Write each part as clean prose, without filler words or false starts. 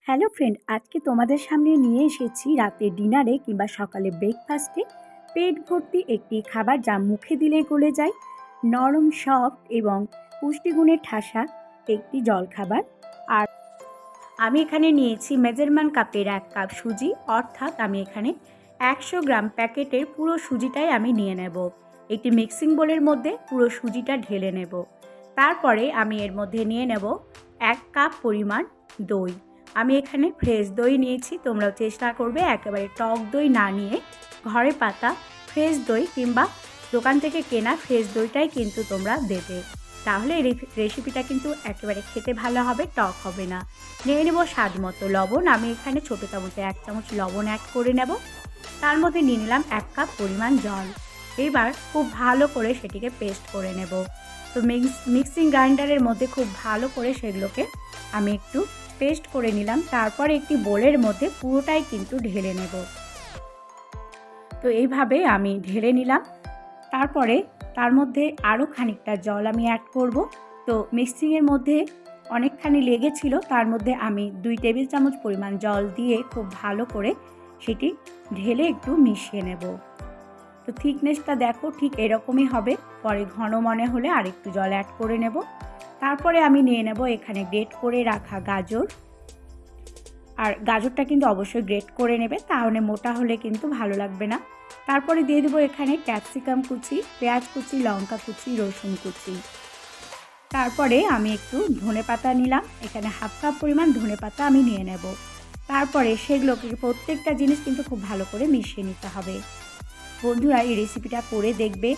Hello friend, আজকে তোমাদের সামনে নিয়ে এসেছি রাতে ডিনারে কিংবা সকালে ব্রেকফাস্টে পেট ভর্তি একটি খাবার যা মুখে দিলে গলে যায়, নরম সফট এবং পুষ্টিগুণে ঠাসা একটি জলখাবার। আর আমি এখানে নিয়েছি মেজারমেন্ট কাপের 1 কাপ সুজি, অর্থাৎ আমি এখানে 100 গ্রাম প্যাকেটের পুরো সুজিটাই আমি নিয়ে নেব। একটি মিক্সিং বোলের মধ্যে পুরো সুজিটা ঢেলে নেব। তারপরে আমি এর মধ্যে নিয়ে নেব 1 কাপ পরিমাণ দই। আমি এখানে ফ্রেশ দই নিয়েছি, তোমরাও চেষ্টা করবে একেবারে টক দই না নিয়ে ঘরে পাতা ফ্রেশ দই কিংবা দোকান থেকে কেনা ফ্রেশ দইটাই কিন্তু তোমরা দেবে, তাহলে এই রেসিপিটা কিন্তু একেবারে খেতে ভালো হবে, টক হবে না। নিয়ে নেব স্বাদ মতো লবণ। আমি এখানে ছোটো চামচে 1 চামচ লবণ অ্যাড করে নেব। তার মধ্যে নিয়ে নিলাম 1 কাপ পরিমাণ জল। এবার খুব ভালো করে সেটিকে পেস্ট করে নেব। তো মিক্সিং গ্রাইন্ডারের মধ্যে খুব ভালো করে সেগুলোকে আমি একটু পেস্ট করে নিলাম। তারপর একটি বোলের মধ্যে পুরোটাই কিন্তু ঢেলে নেব। তো এইভাবে আমি ঢেলে নিলাম। তারপরে তার মধ্যে আরও খানিকটা জল আমি অ্যাড করব। তো মিক্সিংয়ের মধ্যে অনেকখানি লেগেছিল, তার মধ্যে আমি 2 টেবিল চামচ পরিমাণ জল দিয়ে খুব ভালো করে সেটি ঢেলে একটু মিশিয়ে নেব। তো থিকনেসটা দেখো ঠিক এরকমই হবে। পরে ঘন মনে হলে আরেকটু জল অ্যাড করে নেব। তারপরে আমি নিয়ে নেব এখানে গ্রেট করে রাখা গাজর। আর গাজরটা কিন্তু অবশ্যই গ্রেট করে নেবে, তাহলে মোটা হলে কিন্তু ভালো লাগবে না। তারপরে দিয়ে দেবো এখানে ক্যাপসিকাম কুচি, পেঁয়াজ কুচি, লঙ্কা কুচি, রসুন কুচি। তারপরে আমি একটু ধনেপাতা নিলাম, এখানে 1/2 কাপ পরিমাণ ধনেপাতা আমি নিয়ে নেব। তারপরে সেগুলোকে প্রত্যেকটা জিনিস কিন্তু খুব ভালো করে মিশিয়ে নিতে হবে। বন্ধুরা, এই রেসিপিটা করে দেখবে,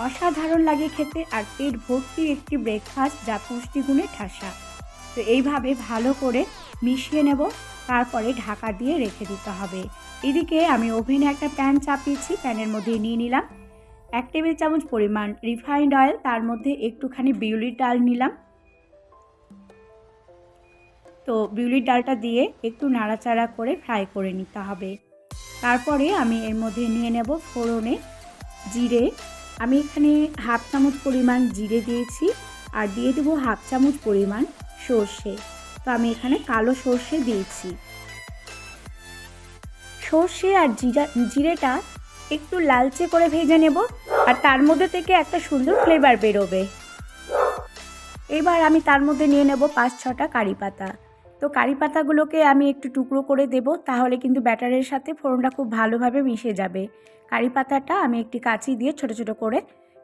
অসাধারণ লাগে খেতে আর পেট ভর্তি একটি ব্রেকফাস্ট যা পুষ্টিগুণে ঠাসা। তো এইভাবে ভালো করে মিশিয়ে নেব। তারপরে ঢাকা দিয়ে রেখে দিতে হবে। এদিকে আমি ওভেনে একটা প্যান চাপিয়েছি, প্যানের মধ্যে নিয়ে নিলাম 1 টেবিল চামচ পরিমাণ রিফাইন্ড অয়েল। তার মধ্যে একটুখানি বিউলির ডাল নিলাম। তো বিউলির ডালটা দিয়ে একটু নাড়াচাড়া করে ফ্রাই করে নিতে হবে। তারপরে আমি এর মধ্যে নিয়ে নেব ফোড়নে জিরে। আমি এখানে 1/2 চামচ পরিমাণ জিরে দিয়েছি, আর দিয়ে দেবো 1/2 চামচ পরিমাণ সর্ষে। তো আমি এখানে কালো সর্ষে দিয়েছি। সর্ষে আর জিরেটা একটু লালচে করে ভেজে নেব, আর তার মধ্যে থেকে একটা সুন্দর ফ্লেভার বেরোবে। এবার আমি তার মধ্যে নিয়ে নেব 5-6টা কারি পাতা। তো কারি পাতাগুলোকে আমি একটু টুকরো করে দেব, তাহলে কিন্তু ব্যাটারের সাথে ফোড়নটা খুব ভালোভাবে মিশে যাবে। কারি পাতাটা আমি একটি কাঁচি দিয়ে ছোট ছোট করে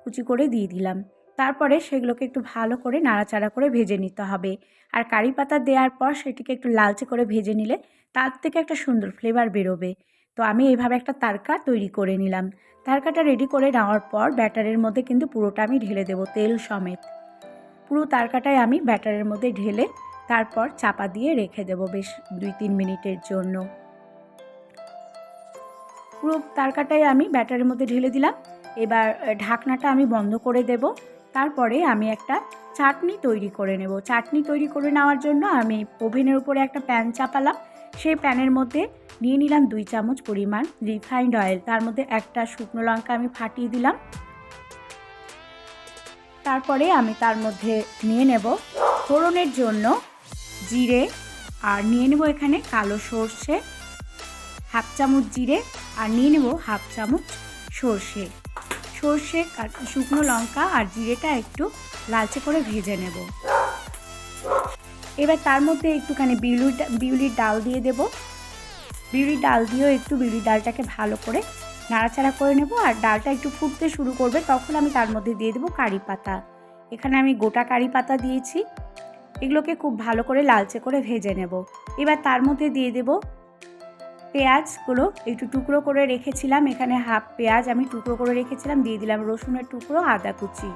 কুচি করে দিয়ে দিলাম। তারপরে সেগুলোকে একটু ভালো করে নাড়াচাড়া করে ভেজে নিতে হবে। আর কারি পাতা দেওয়ার পর সেটিকে একটু লালচে করে ভেজে নিলে তার থেকে একটা সুন্দর ফ্লেভার বেরোবে। তো আমি এইভাবে একটা তারকা তৈরি করে নিলাম। তারকাটা রেডি করে নেওয়ার পর ব্যাটারের মধ্যে কিন্তু পুরোটা আমি ঢেলে দেবো, তেল সমেত। পুরো তারকাটাই আমি ব্যাটারের মধ্যে ঢেলে তারপর চাপা দিয়ে রেখে দেব বেশ 2-3 মিনিটের জন্য। পুরো তারকাটাই আমি ব্যাটারের মধ্যে ঢেলে দিলাম। এবার ঢাকনাটা আমি বন্ধ করে দেব। তারপরে আমি একটা চাটনি তৈরি করে নেব। চাটনি তৈরি করে নেওয়ার জন্য আমি ওভেনের উপরে একটা প্যান চাপালাম। সেই প্যানের মধ্যে নিয়ে নিলাম 2 চামচ পরিমাণ রিফাইন্ড অয়েল। তার মধ্যে একটা শুকনো লঙ্কা আমি ফাটিয়ে দিলাম। তারপরে আমি তার মধ্যে নিয়ে নেব ফোড়নের জন্য জিরে, আর নিয়ে নেব এখানে কালো সর্ষে 1/2 চামচ জিরে, আর নিয়ে নেব 1/2 চামচ সর্ষে। শুকনো লঙ্কা আর জিরেটা একটু লালচে করে ভেজে নেব। এবার তার মধ্যে একটুখানি বিউলির ডাল দিয়ে দেব। বিউলির ডাল দিয়েও একটু বিউলির ডালটাকে ভালো করে নাড়াচাড়া করে নেব। আর ডালটা একটু ফুটতে শুরু করবে, তখন আমি তার মধ্যে দিয়ে দেবো কারি পাতা। এখানে আমি গোটা কারি পাতা দিয়েছি। এগুলোকে খুব ভালো করে লালচে করে ভেজে নেব। এবার তার মধ্যে দিয়ে দেব পেঁয়াজগুলো একটু টুকরো করে রেখেছিলাম। এখানে হাফ পেঁয়াজ আমি টুকরো করে রেখেছিলাম, দিয়ে দিলাম রসুনের টুকরো, আদা কুচি।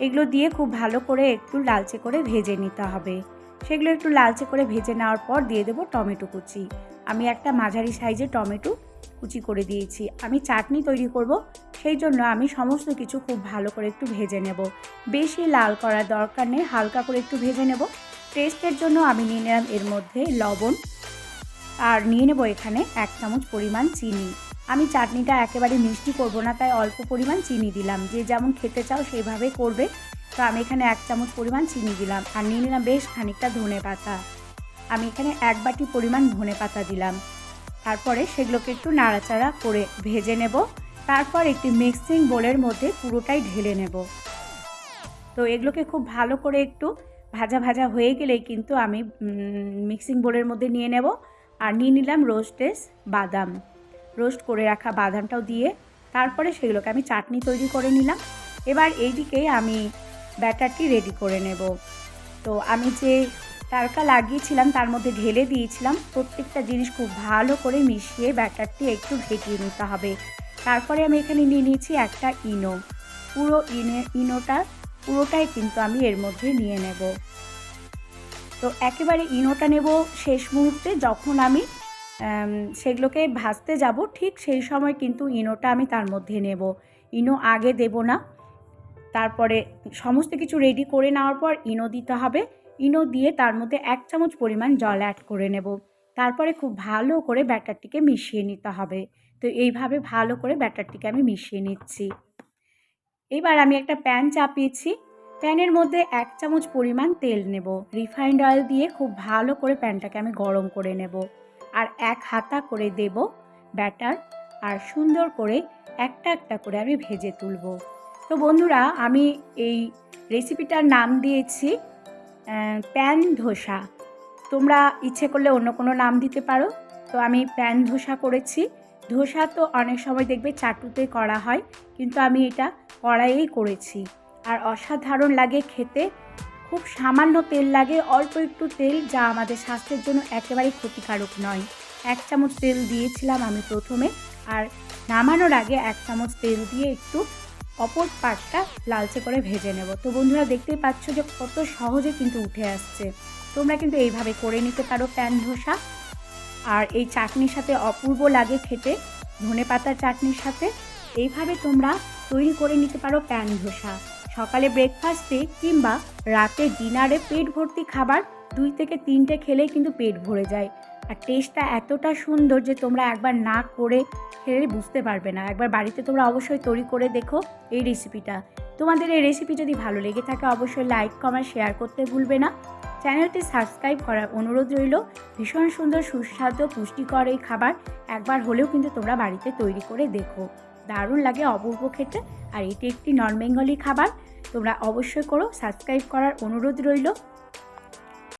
এগুলো দিয়ে খুব ভালো করে একটু লালচে করে ভেজে নিতে হবে। সেগুলো একটু লালচে করে ভেজে নেওয়ার পর দিয়ে দেবো টমেটো কুচি। আমি একটা মাঝারি সাইজের টমেটো কুচি করে দিয়েছি। আমি চাটনি তৈরি করব, সেই জন্য আমি সমস্ত কিছু খুব ভালো করে একটু ভেজে নেব। বেশি লাল করার দরকার নেই, হালকা করে একটু ভেজে নেব। টেস্টের জন্য আমি নিয়ে নিলাম এর মধ্যে লবণ, আর নিয়ে নেব এখানে 1 চামচ পরিমাণ চিনি। আমি চাটনিটা একেবারে মিষ্টি করব না, তাই অল্প পরিমাণ চিনি দিলাম। যে যেমন খেতে চাও সেইভাবে করবে। তো আমি এখানে 1 চামচ পরিমাণ চিনি দিলাম, আর নিয়ে নিলাম বেশ খানিকটা ধনেপাতা। আমি এখানে 1 বাটি পরিমাণ ধনেপাতা দিলাম। তারপরে সেগুলোকে একটু নাড়াচাড়া করে ভেজে নেব। তারপর একটি মিক্সিং বোলের মধ্যে পুরোটাই ঢেলে নেব। তো এগুলোকে খুব ভালো করে একটু ভাজা ভাজা হয়ে গেলেই কিন্তু আমি মিক্সিং বোলের মধ্যে নিয়ে নেব। আর নিয়ে নিলাম রোস্টেড বাদাম, রোস্ট করে রাখা বাদামটাও দিয়ে তারপরে সেগুলোকে আমি চাটনি তৈরি করে নিলাম। এবার এইদিকে আমি ব্যাটারটি রেডি করে নেব। তো আমি যে তারকা লাগিয়েছিলাম তার মধ্যে ঢেলে দিয়েছিলাম। প্রত্যেকটা জিনিস খুব ভালো করে মিশিয়ে ব্যাটারটি একটু ফেটিয়ে নিতে হবে। তারপরে আমি এখানে নিয়ে নিয়েছি একটা ইনো। পুরো ইনোটা পুরোটাই কিন্তু আমি এর মধ্যে নিয়ে নেব। তো একেবারে ইনোটা নেব শেষ মুহূর্তে, যখন আমি সেগুলোকে ভাজতে যাব ঠিক সেই সময় কিন্তু ইনোটা আমি তার মধ্যে নেব। ইনো আগে দেব না। তারপরে সমস্ত কিছু রেডি করে নেওয়ার পর ইনো দিতে হবে। ইনো দিয়ে তার মধ্যে 1 চামচ পরিমাণ জল অ্যাড করে নেব। তারপরে খুব ভালো করে ব্যাটারটিকে মিশিয়ে নিতে হবে। তো এইভাবে ভালো করে ব্যাটারটিকে আমি মিশিয়ে নিচ্ছি। এবার আমি একটা প্যান চাপিয়েছি। প্যানের মধ্যে 1 চামচ পরিমাণ তেল নেব। রিফাইন্ড অয়েল দিয়ে খুব ভালো করে প্যানটাকে আমি গরম করে নেব। আর 1 হাতা করে দেব ব্যাটার, আর সুন্দর করে একটা একটা করে আমি ভেজে তুলব। তো বন্ধুরা, আমি এই রেসিপিটার নাম দিয়েছি প্যান ধোসা। তোমরা ইচ্ছে করলে অন্য কোনো নাম দিতে পারো। তো আমি প্যান ধোসা করেছি। ধোসা তো অনেক সময় দেখবে চাটুতে করা হয়, কিন্তু আমি এটা কড়াইয়েই করেছি। আর অসাধারণ লাগে খেতে। খুব সামান্য তেল লাগে, অল্প একটু তেল, যা আমাদের স্বাস্থ্যের জন্য একেবারেই ক্ষতিকারক নয়। 1 চামচ তেল দিয়েছিলাম আমি প্রথমে, আর নামানোর আগে 1 চামচ তেল দিয়ে একটু অপর পাটটা লালচে করে ভেজে নেব। তো বন্ধুরা, দেখতেই পাচ্ছ যে কত সহজে কিন্তু উঠে আসছে। তোমরা কিন্তু এইভাবে করে নিতে পারো প্যান ধোসা। আর এই চাটনির সাথে অপূর্ব লাগে খেতে, ধনেপাতার চাটনির সাথে। এইভাবে তোমরা তৈরি করে নিতে পারো প্যান ধোসা। সকালে ব্রেকফাস্টে কিংবা রাতে ডিনারে পেট ভর্তি খাবার 2 থেকে 3টে খেলেই কিন্তু পেট ভরে যায়। আর টেস্টটা এতটা সুন্দর যে তোমরা একবার না করে খেলে বুঝতে পারবে না। একবার বাড়িতে তোমরা অবশ্যই তৈরি করে দেখো এই রেসিপিটা। তোমাদের এই রেসিপি যদি ভালো লেগে থাকে অবশ্যই লাইক, কমেন্ট, শেয়ার করতে ভুলবে না। চ্যানেলটি সাবস্ক্রাইব করার অনুরোধ রইল। ভীষণ সুন্দর সুস্বাদু পুষ্টিকর এই খাবার একবার হলেও কিন্তু তোমরা বাড়িতে তৈরি করে দেখো। দারুণ লাগে, অপূর্ব খেতে। আর এটি একটি নন বেঙ্গলি খাবার। তোমরা অবশ্যই করো। সাবস্ক্রাইব করার অনুরোধ রইল।